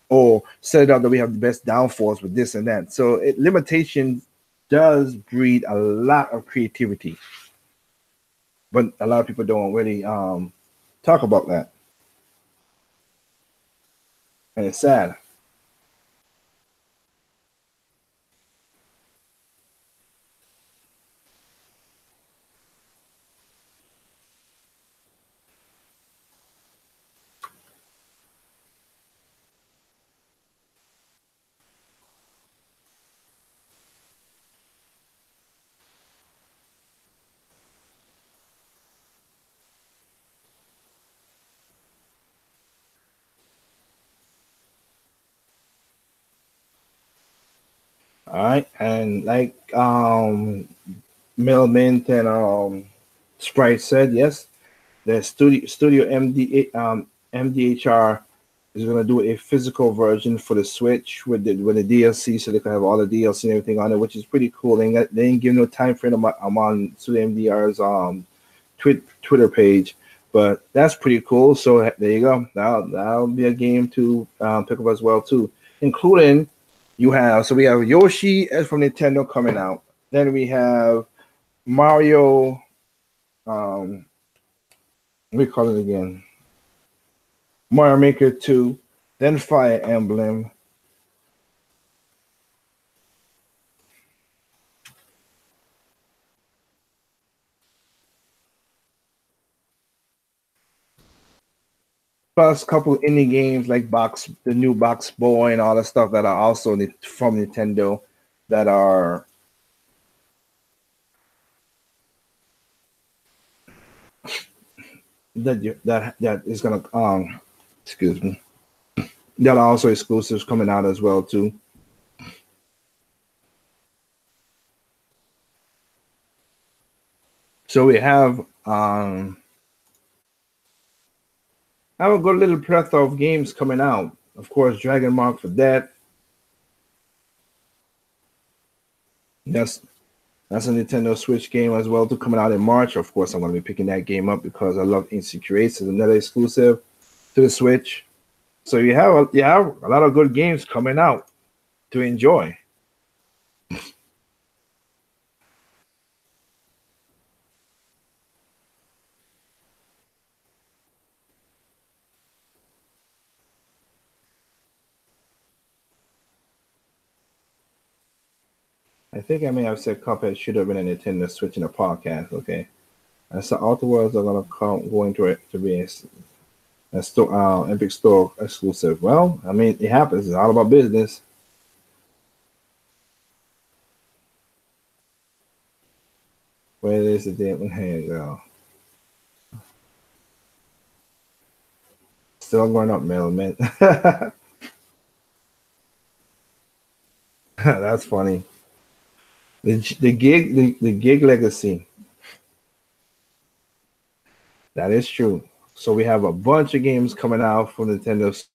or set it up that we have the best downforce with this and that. So limitation does breed a lot of creativity, but a lot of people don't really talk about that, and it's sad. All right, and like Melmint and Sprite said, yes, the Studio MDHR is going to do a physical version for the Switch with the DLC, so they can have all the DLC and everything on it, which is pretty cool. They ain't give no time frame. I'm on Studio MDR's Twitter page, but that's pretty cool. So there you go. That'll be a game to pick up as well too, including we have Yoshi from Nintendo coming out. Then we have Mario. Let me call it again. Mario Maker 2, then Fire Emblem. Plus a couple indie games like the new Box Boy and all the stuff that are also from Nintendo that are that is gonna excuse me, that are also exclusives coming out as well too. So we have a good little plethora of games coming out. Of course, Dragon Mark for that. That's that's a Nintendo Switch game as well too, coming out in March. Of course, I'm going to be picking that game up because I love Insecure Ace. It's another exclusive to the Switch. So you have a lot of good games coming out to enjoy. I think I may have said Cuphead should have been a Nintendo Switch in a podcast. Okay, and so Outer Worlds are going to go into it to be a store, Epic Store exclusive. Well, I mean, it happens. It's all about business. Where is the damn? Here you go. Still going up, man. That's funny. The gig legacy. That is true. So we have a bunch of games coming out from Nintendo.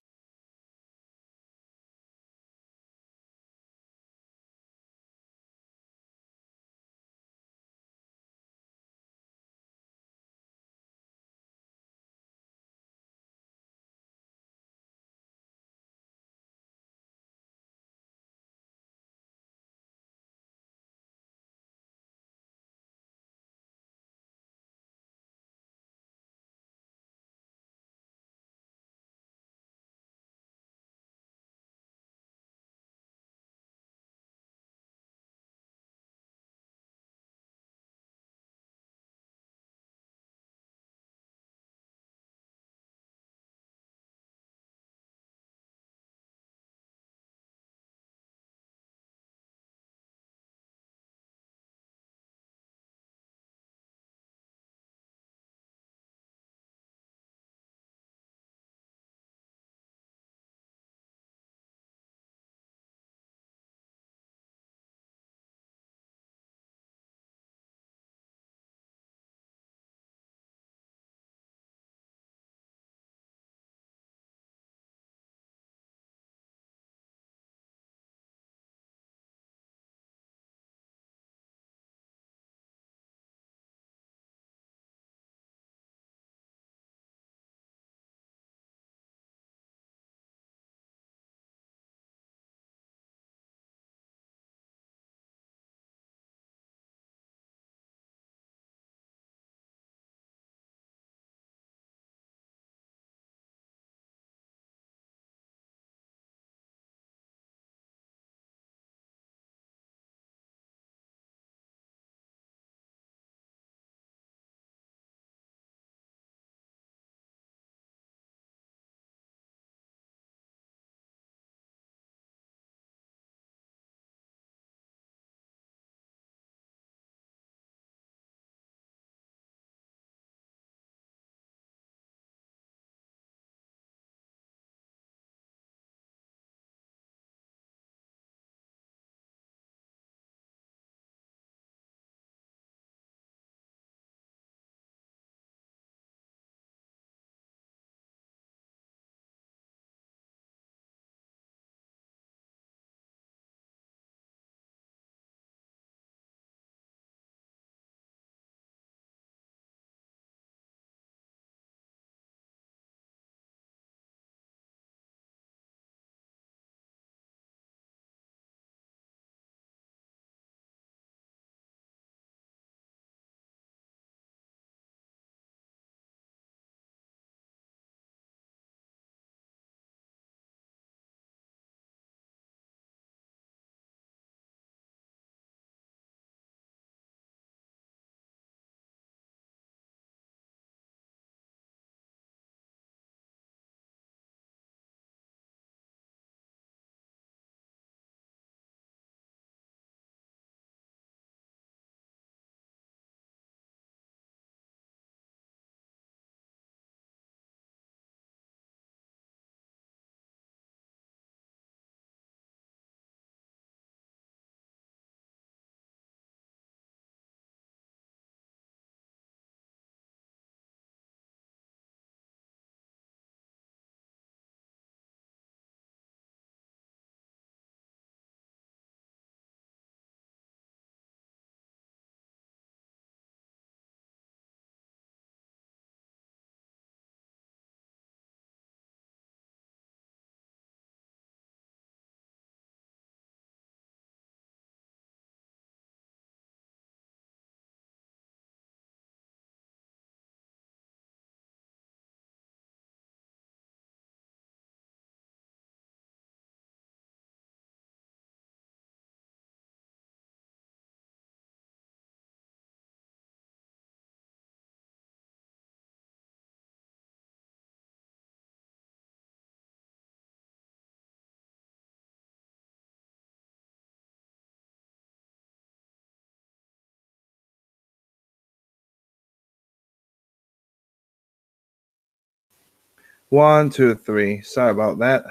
1, 2, 3. Sorry about that.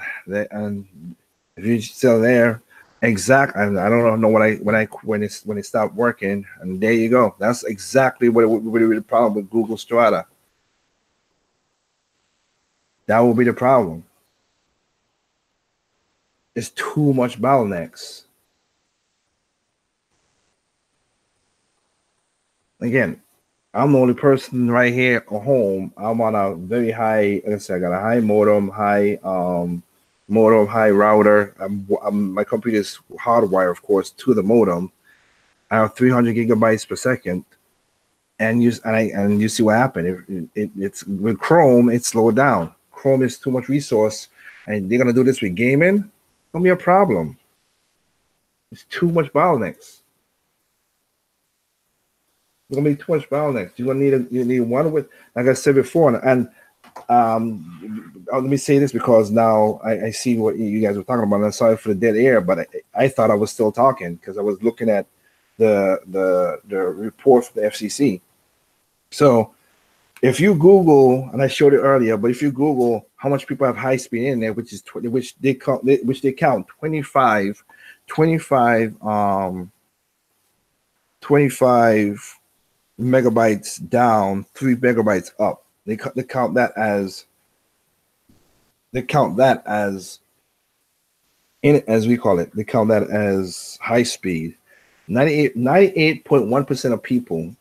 And if you're still there, exact. I don't know when it stopped working, and there you go. That's exactly what it would be the problem with Google Strata. That will be the problem. It's too much bottlenecks. Again, I'm the only person right here at home. I'm on a very high. Like I said, I got a high modem, high router. My computer is hardwired, of course, to the modem. I have 300 gigabytes per second, and you see what happened. It's with Chrome, it slowed down. Chrome is too much resource, and they're gonna do this with gaming. It's gonna be a problem. It's too much bottlenecks. It's gonna be too much bottlenecks. You need one with, like I said before, and let me say this because now I see what you guys were talking about. And I'm sorry for the dead air, but I thought I was still talking because I was looking at the report from the FCC. So if you Google, and I showed it earlier, but if you Google how much people have high speed internet, which they count 25 megabytes down, 3 megabytes up. They count that as we call it. They count that as high speed. 98.1% of people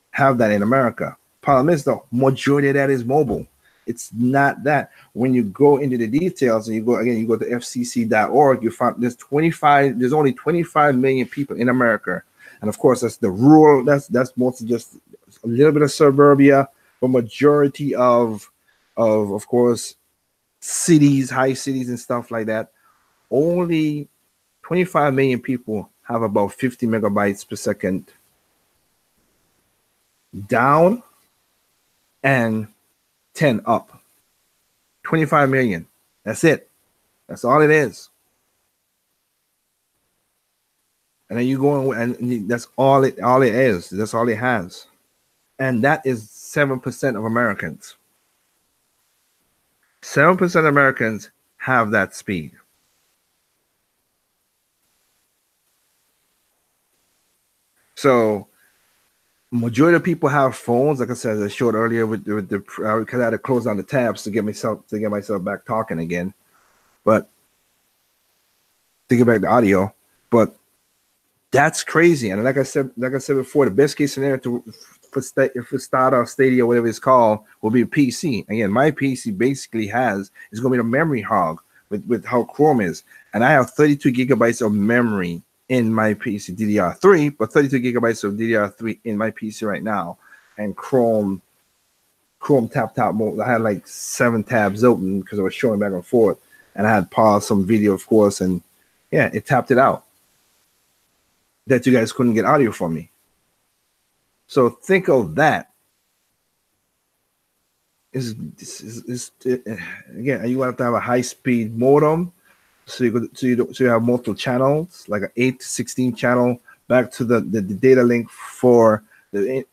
have that in America. Problem is, the majority of that is mobile. It's not that. When you go into the details and you go to fcc.org, you find there's only 25 million people in America. And of course, that's the rural, that's mostly just a little bit of suburbia, but majority of course, cities, high cities and stuff like that. Only 25 million people have about 50 megabytes per second down and 10 up. 25 million. That's it. That's all it is. And then you go and that's all it is. That's all it has. And that is 7% of Americans. 7% of Americans have that speed. So majority of people have phones. Like I said, as I showed earlier with the because I had to close down the tabs to get myself back talking again. But to get back the audio. But that's crazy. And like I said before, the best case scenario for Stadia, Stadia, whatever it's called, will be a PC. Again, my PC basically is going to be a memory hog with how Chrome is. And I have 32 gigabytes of memory in my PC, DDR3, but 32 gigabytes of DDR3 in my PC right now. And Chrome tap mode. I had like 7 tabs open because I was showing back and forth. And I had paused some video, of course, and yeah, it tapped it out. That you guys couldn't get audio from me. So think of that. Again, you have to have a high-speed modem, so you have multiple channels, like an 8 to 16 channel. Back to the data link for the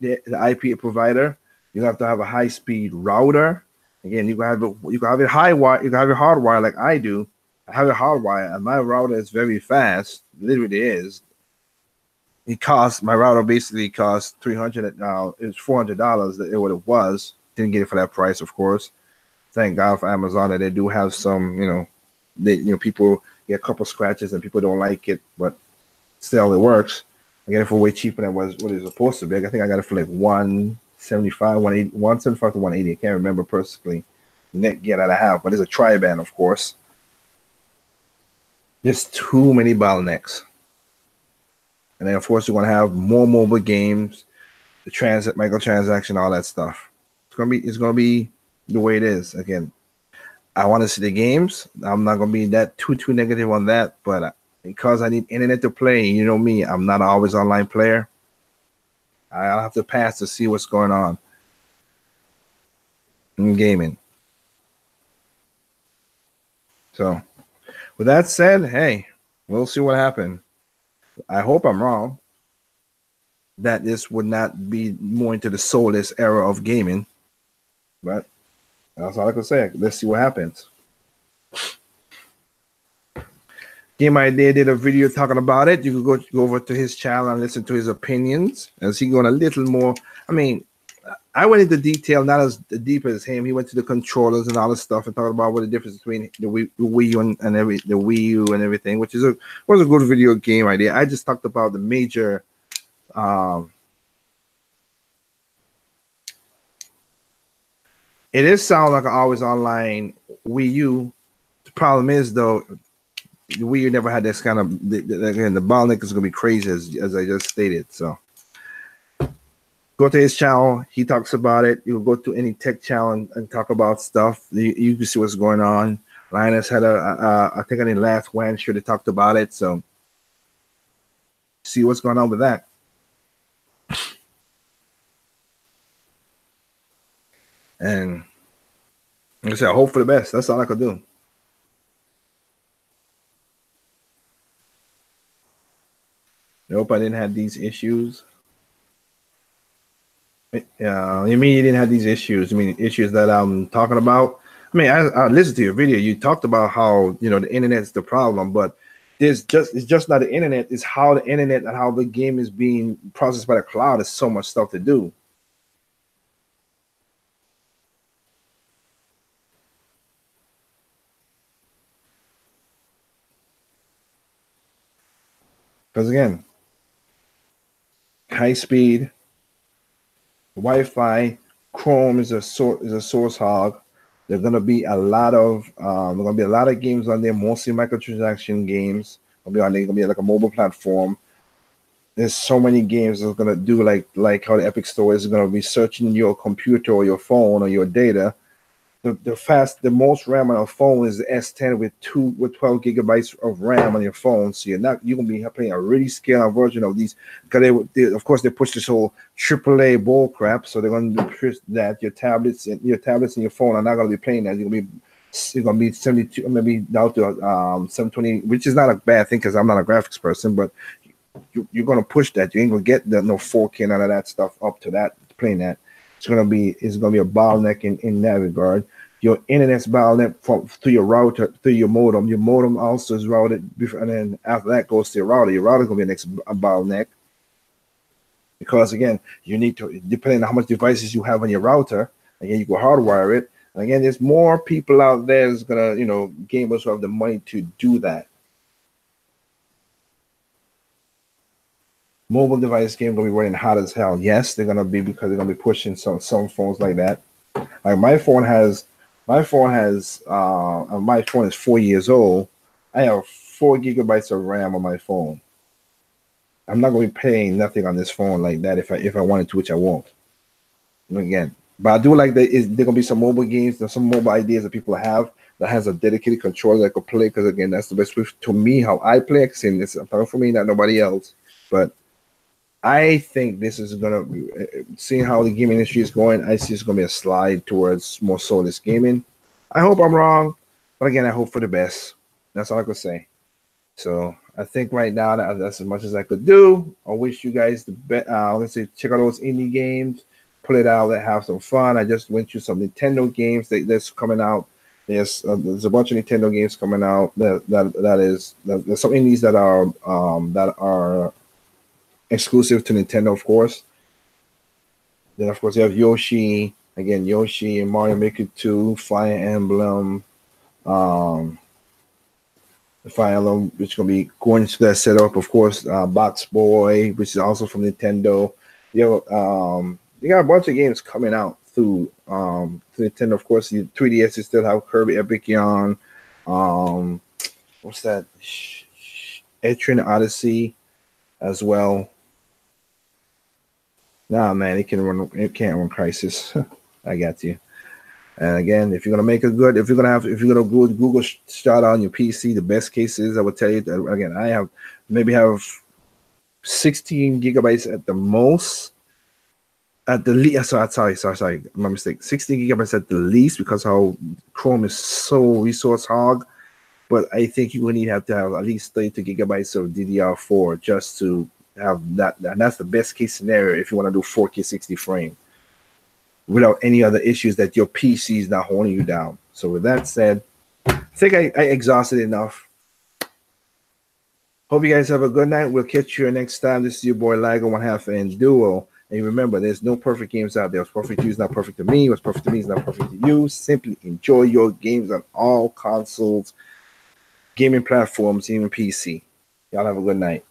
IP provider. You have to have a high-speed router. Again, you can have it high wire, you can have it hardwire like I do. I have it hardwire, and my router is very fast. Literally is. My router basically cost $300. Now it's $400. That what it was. Didn't get it for that price, of course. Thank God for Amazon that they do have some. People get a couple scratches and people don't like it, but still it works. I get it for way cheaper than what it's supposed to be. I think I got it for like $175 to $180. I can't remember perfectly net that I have, but it's a tri-band, of course. There's too many bottlenecks. And then, of course, you're going to have more mobile games, the microtransaction, all that stuff. It's going to be the way it is. Again, I want to see the games. I'm not going to be that too negative on that, but because I need internet to play, you know me, I'm not always online player. I'll have to pass to see what's going on in gaming. So, with that said, hey, we'll see what happens. I hope I'm wrong that this would not be more into the soulless era of gaming, but That's all I can say. Let's see what happens. Game Idea did a video talking about it. You can go over to his channel and listen to his opinions as he going a little more. I mean, I went into detail, not as deep as him. He went to the controllers and all this stuff and talked about what the difference between the Wii U and the Wii U and everything, which was a good video game idea. I just talked about the major. It is sound like an always online Wii U. The problem is though, the Wii U never had this kind of. Again, the bottleneck is going to be crazy as I just stated. So. Go to his channel. He talks about it. You'll go to any tech channel and talk about stuff. You can see what's going on. Linus had I think in the last one sure they talked about it. So see what's going on with that. And like I said, I hope for the best. That's all I could do. I hope I didn't have these issues. Yeah, you mean you didn't have these issues? I mean, issues that I'm talking about. I mean, I listened to your video. You talked about how the internet's the problem, but it's just not the internet. It's how the internet and how the game is being processed by the cloud. There's so much stuff to do. Because again, high speed. Wi-Fi, Chrome is a source hog. There's gonna be a lot of games on there, mostly microtransaction games. Gonna be like a mobile platform. There's so many games that's gonna do like how the Epic Store is gonna be searching your computer or your phone or your data. The most RAM on a phone is the S10 with 12 gigabytes of RAM on your phone. So you're gonna be playing a really scaled version of these because of course they push this whole AAA bull crap. So they're gonna push that your tablets and your phone are not gonna be playing that. You're gonna be 72, maybe down to 720, which is not a bad thing because I'm not a graphics person, but you're gonna push that. You ain't gonna get no 4K, none of that stuff up to that playing that. It's gonna be a bottleneck in that regard. Your internet's bottleneck to your router, to your modem. Your modem also is routed before, and then after that goes to your router. Your router is gonna be the next bottleneck because again, you need to, depending on how much devices you have on your router. Again, you can hardwire it. And again, there's more people out there that's gonna, gamers who have the money to do that. Mobile device game gonna be running hot as hell. Yes, they're gonna be because they're gonna be pushing some phones like that. Like my phone is 4 years old. I have 4 gigabytes of RAM on my phone. I'm not gonna be paying nothing on this phone like that if I wanted to, which I won't. Again, but I do like that there gonna be some mobile games. There's some mobile ideas that people have that has a dedicated controller that I could play. Because again, that's the best way to me how I play. I'm talking for me, not nobody else. But I think this is gonna be, seeing how the gaming industry is going, I see it's gonna be a slide towards more soulless gaming. I hope I'm wrong, but again, I hope for the best. That's all I could say. So I think right now that's as much as I could do. I wish you guys the best. Let's say check out those indie games, pull it out, have some fun. I just went through some Nintendo games that's coming out. There's a bunch of Nintendo games coming out. There's some indies that are exclusive to Nintendo, of course. Then, of course, you have Yoshi. Again, Yoshi and Mario Maker 2, Fire Emblem. The Fire Emblem, which is going to be going to that setup, of course. Box Boy, which is also from Nintendo. You got a bunch of games coming out through Nintendo. Of course, the 3DS you still have Kirby Epic Yarn. What's that? Etrian Odyssey as well. Nah, man, it can't run Crisis. I got you. And again, if you're gonna make it good, if you're gonna go Google Stadia on your PC, the best case is I would tell you that again, I have 16 gigabytes at the most. At the least, sorry, my mistake. 16 gigabytes at the least because how Chrome is so resource hog. But I think you will have to have at least 32 gigabytes of DDR4 just to have that. And that's the best case scenario if you want to do 4K 60 frame. without any other issues that your PC is not holding you down. So with that said, I think I exhausted enough. Hope you guys have a good night. We'll catch you next time. This is your boy Ligo, one half and Duo. And remember, there's no perfect games out there. What's perfect to you is not perfect to me. What's perfect to me is not perfect to you. Simply enjoy your games on all consoles, gaming platforms, even PC. Y'all have a good night.